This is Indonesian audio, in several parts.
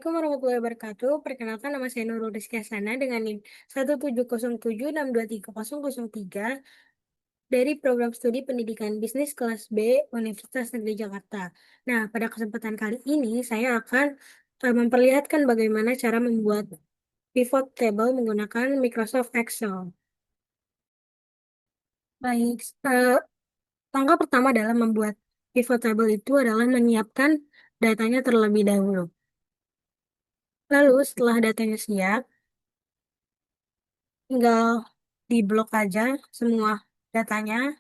Assalamualaikum warahmatullahi wabarakatuh. Perkenalkan nama saya Nurul Rizky Hasanah dengan NIM 170762303 dari Program Studi Pendidikan Bisnis Kelas B Universitas Negeri Jakarta. Nah, pada kesempatan kali ini saya akan memperlihatkan bagaimana cara membuat pivot table menggunakan Microsoft Excel. Baik, langkah pertama dalam membuat pivot table itu adalah menyiapkan datanya terlebih dahulu. Lalu setelah datanya siap, tinggal di blok aja semua datanya.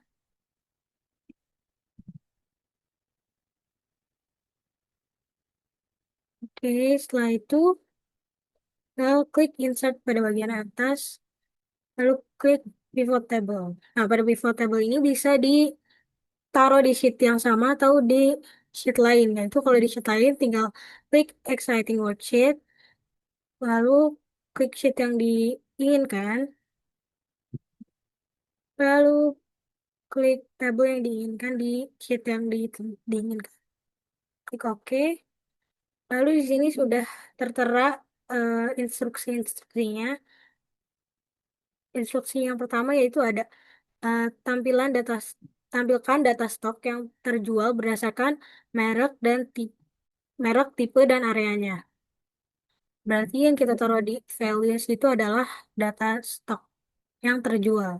Oke, setelah itu lalu klik insert pada bagian atas, lalu klik pivot table. Nah, pada pivot table ini bisa ditaruh di sheet yang sama atau di sheet lain. Nah, itu kalau di sheet lain tinggal klik exciting worksheet, lalu klik sheet yang diinginkan, lalu klik table yang diinginkan di sheet yang diinginkan. Klik OK. Lalu di sini sudah tertera instruksi-instruksinya. Instruksi yang pertama yaitu ada tampilkan data stok yang terjual berdasarkan merek dan merek, tipe dan areanya. Berarti yang kita taruh di values itu adalah data stok yang terjual.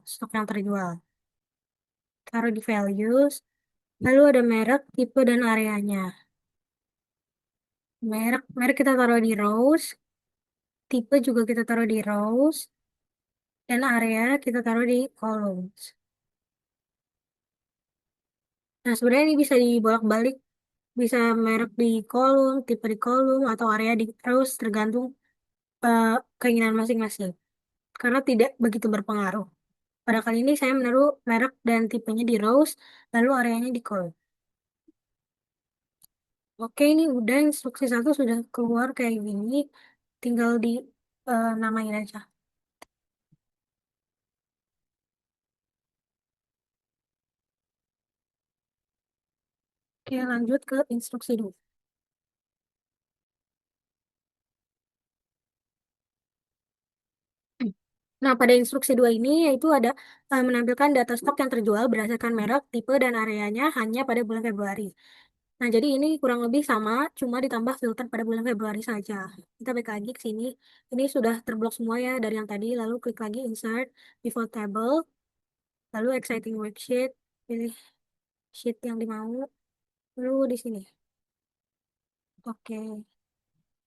Taruh di values, lalu ada merek, tipe dan areanya. Merek kita taruh di rows, tipe juga kita taruh di rows, dan area kita taruh di columns. Nah, sebenarnya ini bisa dibolak-balik, bisa merek di kolom, tipe di kolom, atau area di rows, tergantung eh, keinginan masing-masing. Karena tidak begitu berpengaruh. Pada kali ini saya menaruh merek dan tipenya di rows, lalu areanya di kolom. Oke, ini udah instruksi satu sudah keluar kayak gini, tinggal di namain aja. Oke, lanjut ke instruksi 2. Nah, pada instruksi 2 ini yaitu ada menampilkan data stok yang terjual berdasarkan merek, tipe, dan areanya hanya pada bulan Februari. Nah, jadi ini kurang lebih sama, cuma ditambah filter pada bulan Februari saja. Kita balik lagi ke sini. Ini sudah terblok semua ya dari yang tadi. Lalu klik lagi Insert, Pivot Table, lalu Exciting Worksheet, pilih sheet yang dimau, lalu di sini. Oke.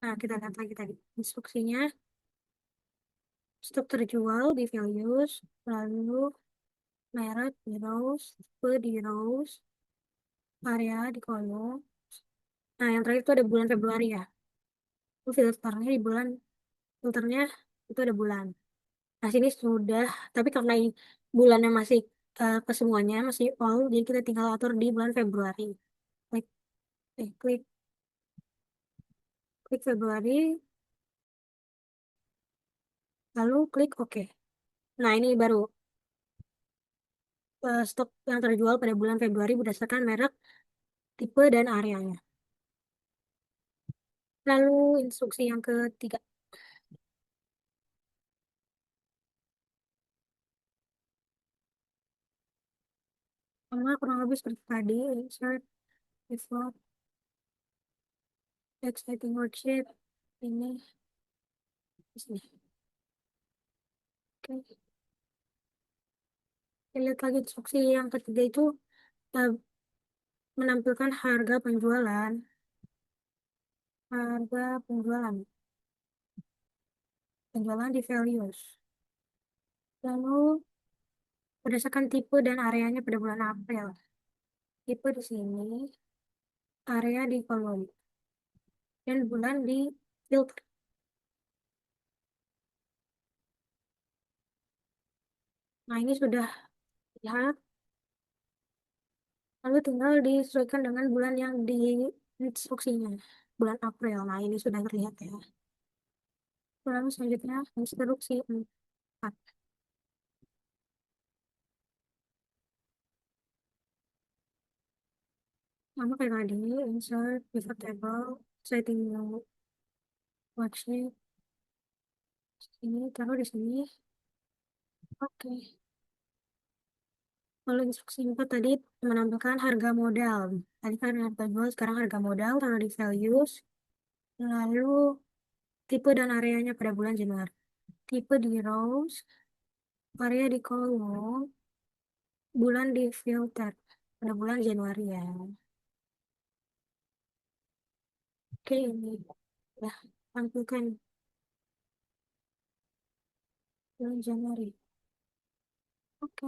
Nah, kita lihat lagi tadi. Instruksinya, stok terjual di values, lalu merek di rows, tipe di rows, area di kolom. Nah, yang terakhir itu ada bulan Februari ya. Itu filternya itu ada bulan. Nah, sini sudah, tapi karena bulannya masih ke semuanya, masih all, jadi kita tinggal atur di bulan Februari. Klik, klik, klik Februari, lalu klik OK. Nah, ini baru stok yang terjual pada bulan Februari berdasarkan merek, tipe, dan areanya. Lalu instruksi yang ketiga. Sama kurang lebih seperti tadi, insert, pivot, exciting worksheet, ini, di sini. Oke. Kita lihat lagi instruksi yang ketiga itu eh, menampilkan harga penjualan, penjualan di values. Lalu berdasarkan tipe dan areanya pada bulan April. Tipe di sini, area di kolom, dan bulan di filter. Nah, ini sudah lihat. Lalu tinggal disesuaikan dengan bulan yang di instruksinya. Bulan April. Nah, ini sudah terlihat ya. Lalu selanjutnya instruksi 4. Sama kayak tadi, insert, pivot table, setting new. worksheet ini taruh di sini. Oke. Lalu instruksi 4 tadi menampilkan harga modal. Tadi kan harga jual, sekarang harga modal, taruh di values. Lalu tipe dan areanya pada bulan Januari. Tipe di rows, area di kolom, bulan di filter. Pada bulan Januari ya. Oke, ini. Ya, tampilkan bulan Januari. Oke,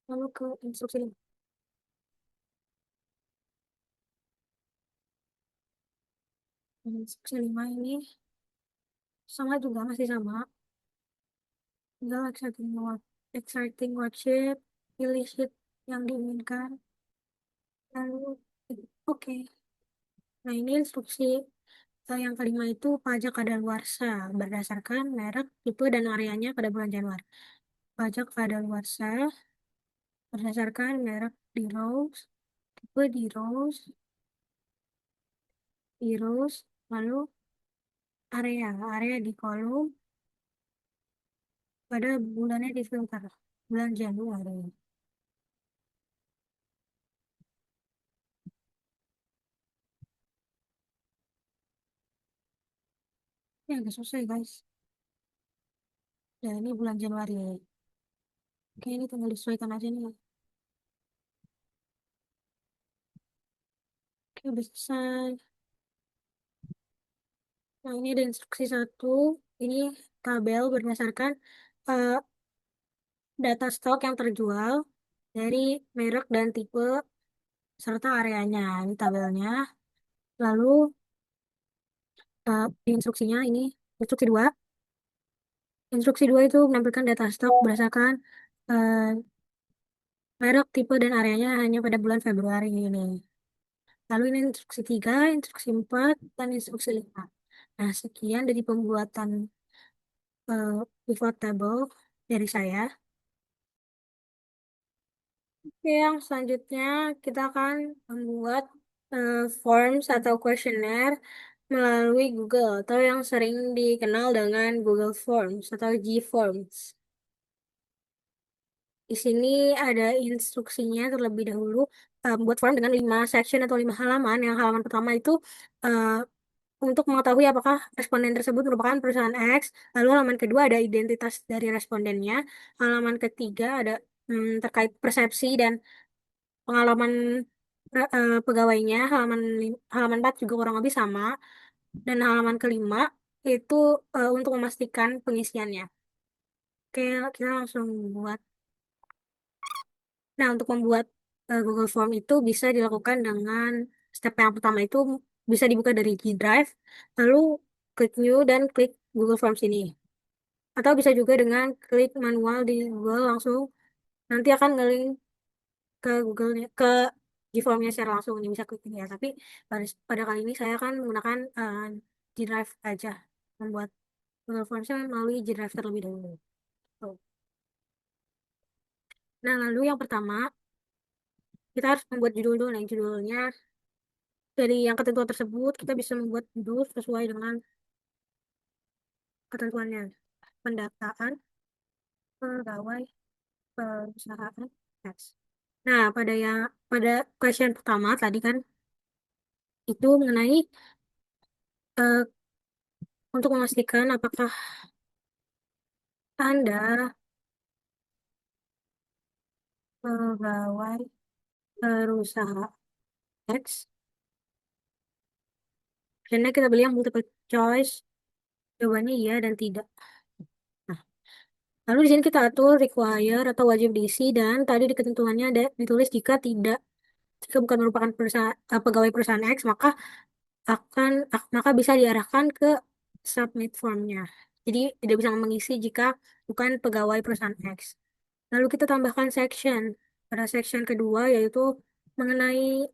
lalu ke instruksi 5. Instruksi 5 ini sama juga, masih sama. Tinggal exciting worksheet, pilih sheet yang diinginkan. Lalu, oke. Nah, ini instruksi yang kelima itu pajak kadaluarsa berdasarkan merek, tipe, dan areanya pada bulan Januari. Pajak kadaluarsa berdasarkan merek di rows, tipe di rows, lalu area di kolom, pada bulannya di filter, bulan Januari. Ya, udah selesai guys. Ya, ini bulan Januari. Oke, ini tinggal disesuaikan aja nih. Oke, udah selesai. Nah, ini ada instruksi 1. Ini tabel berdasarkan eh, data stok yang terjual dari merek dan tipe serta areanya. Ini tabelnya. Lalu instruksinya ini, instruksi 2. Instruksi 2 itu menampilkan data stok berdasarkan eh, merek, tipe, dan areanya hanya pada bulan Februari ini. Lalu ini instruksi 3, instruksi 4, dan instruksi 5. Nah, sekian dari pembuatan pivot table dari saya. Oke, yang selanjutnya kita akan membuat forms atau kuesioner melalui Google atau yang sering dikenal dengan Google Forms atau G-Forms. Di sini ada instruksinya terlebih dahulu, buat form dengan 5 section atau 5 halaman. Yang halaman pertama itu eh, untuk mengetahui apakah responden tersebut merupakan perusahaan X. Lalu halaman kedua ada identitas dari respondennya. Halaman ketiga ada terkait persepsi dan pengalaman pegawainya. Halaman 4 juga kurang lebih sama. Dan halaman kelima itu untuk memastikan pengisiannya. Oke, kita langsung buat. Nah, untuk membuat Google Form itu bisa dilakukan dengan step yang pertama itu bisa dibuka dari G Drive, lalu klik New dan klik Google Forms ini. Atau bisa juga dengan klik manual di Google langsung, nanti akan ngelink ke Google ke G-Formnya secara langsung, ini bisa klik ini ya. Tapi pada kali ini saya akan menggunakan G Drive aja, membuat Google Forms-nya melalui G Drive terlebih dahulu. Tuh. Nah, lalu yang pertama, kita harus membuat judul dulu. Nah, judulnya dari yang ketentuan tersebut, kita bisa membuat judul sesuai dengan ketentuannya. Pendataan pegawai perusahaan X. Nah, pada question pertama tadi kan itu mengenai eh, untuk memastikan apakah Anda pegawai perusahaan X. Karena kita pilih yang multiple choice, jawabannya iya dan tidak. Nah, lalu di sini kita atur require atau wajib diisi dan tadi di ketentuannya ada ditulis jika bukan merupakan pegawai perusahaan X, maka bisa diarahkan ke submit formnya. Jadi tidak bisa mengisi jika bukan pegawai perusahaan X. Lalu kita tambahkan section pada section kedua yaitu mengenai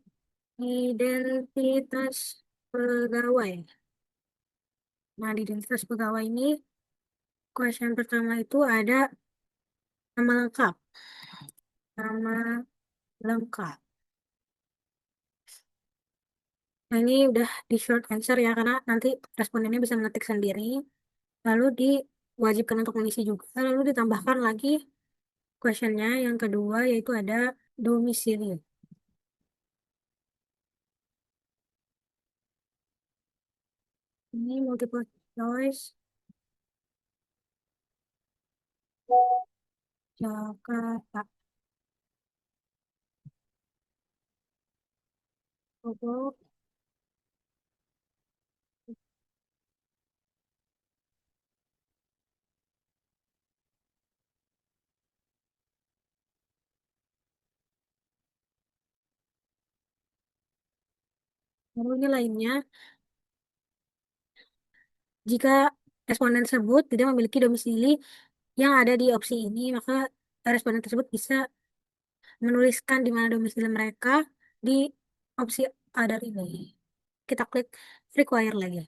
identitas pegawai. Nah, di identitas pegawai ini question pertama itu ada nama lengkap. Nama lengkap. Nah, ini udah di short answer ya, karena nanti respondennya bisa mengetik sendiri. Lalu diwajibkan untuk mengisi juga. Lalu ditambahkan lagi questionnya yang kedua, yaitu ada domisili. Ini multiple choice, Jakarta. Untuk lalu ini lainnya, jika responden tersebut tidak memiliki domisili yang ada di opsi ini, maka responden tersebut bisa menuliskan di mana domisili mereka di opsi other ini. Kita klik require lagi.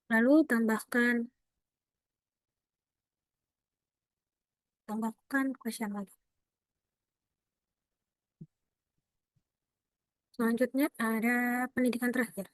Lalu tambahkan question lagi. Selanjutnya ada pendidikan terakhir.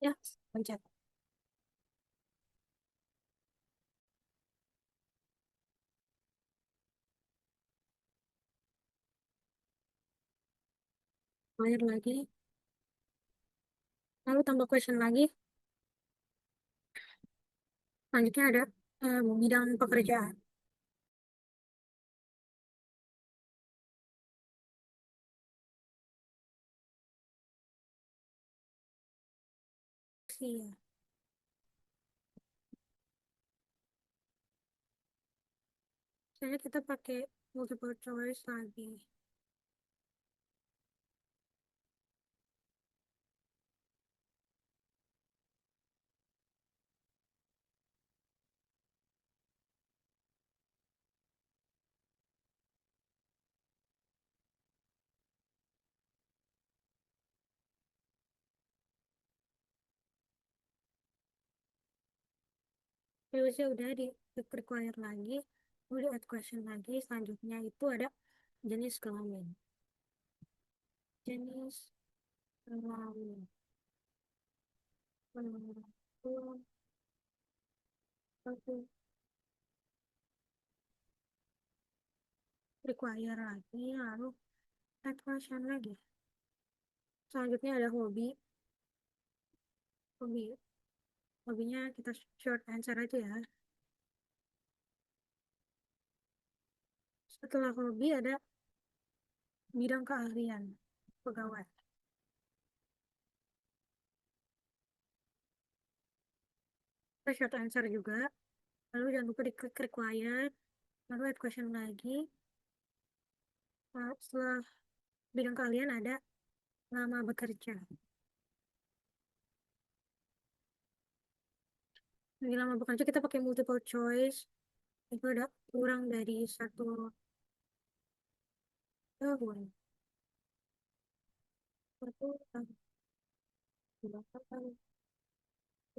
Ya, pencet. Clear lagi. Lalu tambah question lagi. Selanjutnya ada bidang pekerjaan. Iya. Saya kita pakai multiple choice lagi. Terusnya udah di click require lagi. Udah add question lagi. Selanjutnya itu ada jenis kelamin. Jenis kelamin. Itu satu require lagi. Lalu add question lagi. Selanjutnya ada hobi. Hobi. Hobinya kita short answer aja ya. Setelah hobi ada bidang keahlian pegawai. Kita short answer juga. Lalu jangan lupa di klik require. Lalu add question lagi. Lalu setelah bidang keahlian ada lama bekerja. Di lama bekerja kita pakai multiple choice. Itu ada kurang dari 1 tahun. 1 tahun. 2 tahun.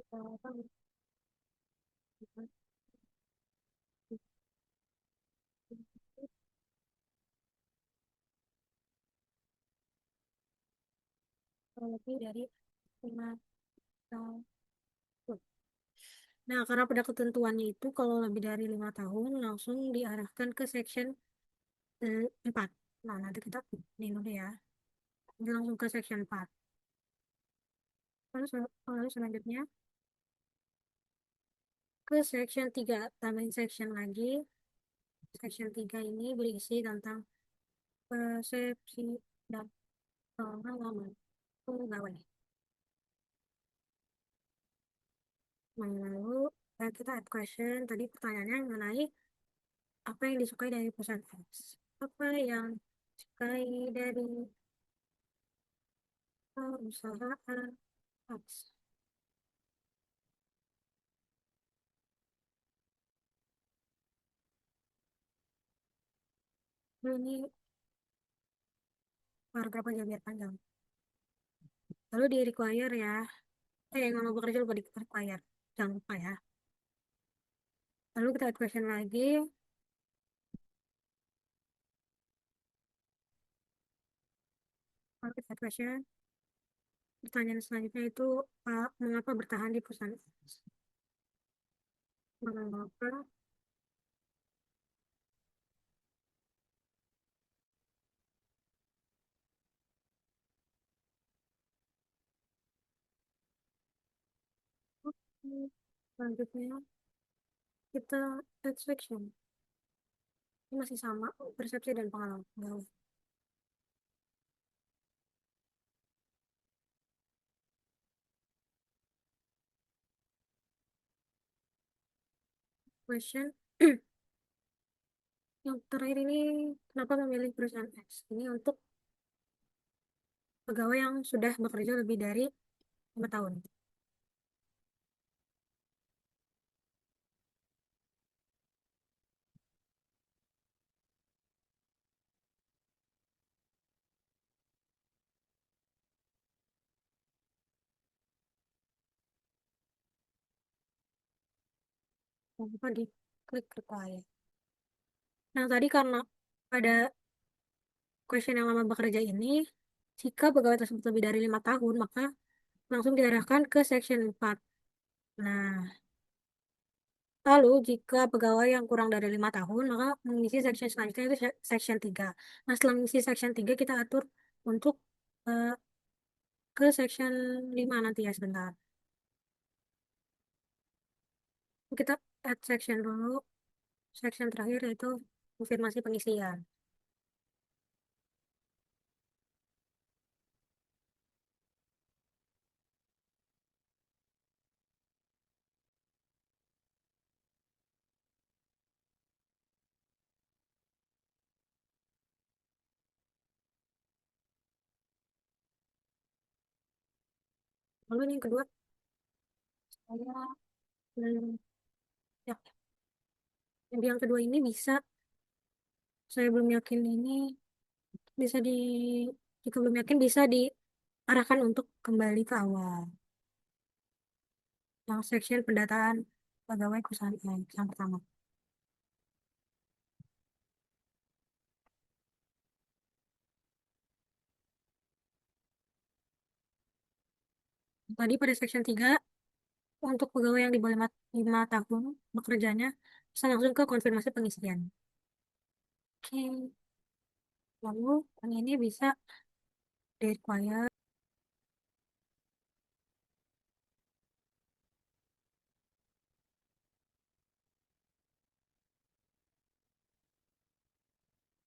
3 tahun. 4 tahun. Lebih dari 5 tahun. Nah, karena pada ketentuannya itu kalau lebih dari 5 tahun langsung diarahkan ke section 4. Nah, nanti kita ini dulu ya. Nanti langsung ke section 4. Lalu selanjutnya ke section 3. Tambahin section lagi. Section 3 ini berisi tentang persepsi dan pengalaman pegawai. Nah, lalu kita add question. Tadi pertanyaannya mengenai apa yang disukai dari perusahaan X. Apa yang disukai dari Perusahaan X. Ini paragraf aja biar panjang. Lalu di require ya. Yang mau bekerja lupa di require. Jangan lupa ya. Lalu kita add question lagi. Lalu kita add question. Pertanyaan selanjutnya itu mengapa bertahan di perusahaan X? Mengapa selanjutnya kita add section. Ini masih sama persepsi dan pengalaman. Gaul. Question. Yang terakhir ini kenapa memilih perusahaan X? Ini untuk pegawai yang sudah bekerja lebih dari 5 tahun. Jangan lupa di klik require. Nah, tadi karena pada question yang lama bekerja ini, jika pegawai tersebut lebih dari 5 tahun, maka langsung diarahkan ke section 4. Nah, lalu jika pegawai yang kurang dari 5 tahun, maka mengisi section selanjutnya itu section 3. Nah, setelah mengisi section 3, kita atur untuk eh, ke section 5 nanti ya sebentar. Kita add section dulu. Section terakhir yaitu konfirmasi pengisian. Lalu yang kedua, saya belum ya, yang kedua ini bisa, saya belum yakin ini bisa jika belum yakin bisa diarahkan untuk kembali ke awal. Yang section pendataan pegawai perusahaan yang pertama. Tadi pada section 3, untuk pegawai yang di bawah 5 tahun bekerjanya, bisa langsung ke konfirmasi pengisian. Oke, lalu yang ini bisa di require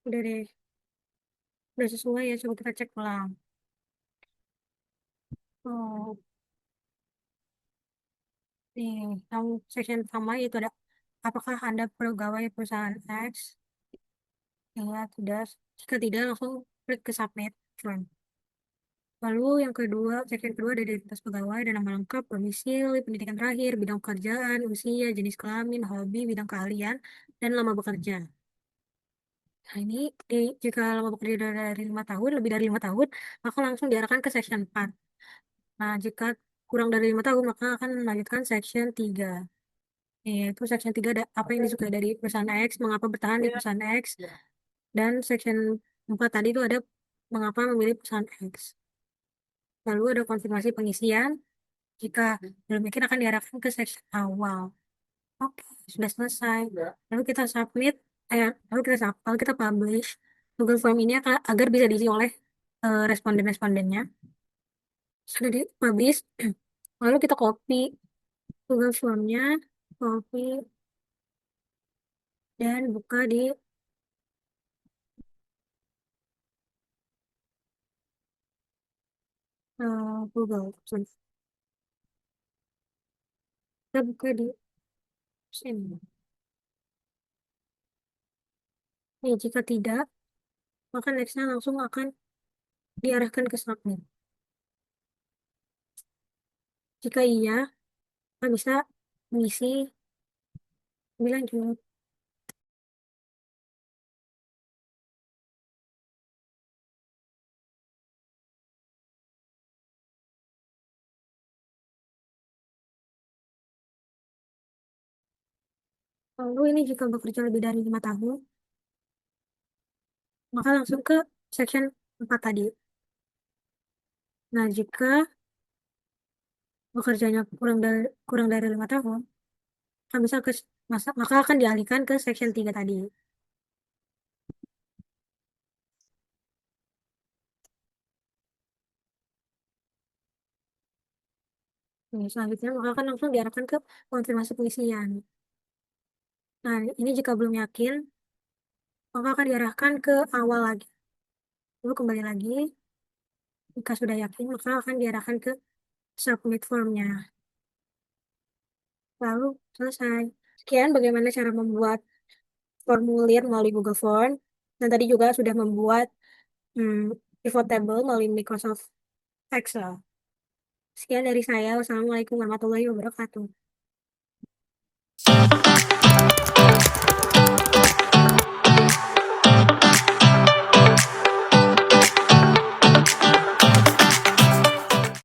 udah deh, udah sesuai ya, coba kita cek ulang. Oh, nih, yang section pertama itu ada apakah Anda pegawai perusahaan X? Ya, tidak. Jika tidak, langsung klik ke submit form. Lalu yang kedua, section kedua ada identitas pegawai dan nama lengkap, domisili, pendidikan terakhir, bidang pekerjaan, usia, jenis kelamin, hobi, bidang keahlian, dan lama bekerja. Nah, ini jika lama bekerja dari 5 tahun, lebih dari 5 tahun, maka langsung diarahkan ke section 4. Nah, jika kurang dari 5 tahun, maka akan melanjutkan section 3. Yaitu section 3 ada apa yang disukai dari perusahaan X, mengapa bertahan di perusahaan X, dan section 4 tadi itu ada mengapa memilih perusahaan X. Lalu ada konfirmasi pengisian, jika belum yakin akan diarahkan ke section awal. Oke, sudah selesai. Lalu kita publish Google Form ini agar bisa diisi oleh responden-respondennya. Sudah di publish, lalu kita copy Google Formnya, copy dan buka di Google. Kita buka di sini. Nih, jika tidak, maka nextnya langsung akan diarahkan ke submit. Jika iya, Kakak bisa mengisi lebih lanjut. Lalu ini jika bekerja lebih dari 5 tahun, maka langsung ke section 4 tadi. Nah, jika bekerjanya kurang dari 5 tahun, kan bisa maka akan dialihkan ke section 3 tadi. Nah, selanjutnya maka akan langsung diarahkan ke konfirmasi pengisian. Nah, ini jika belum yakin, maka akan diarahkan ke awal lagi. Lalu kembali lagi, jika sudah yakin, maka akan diarahkan ke submit formnya. Lalu selesai. Sekian bagaimana cara membuat formulir melalui Google Form. Dan tadi juga sudah membuat pivot table melalui Microsoft Excel. Sekian dari saya. Wassalamualaikum warahmatullahi wabarakatuh.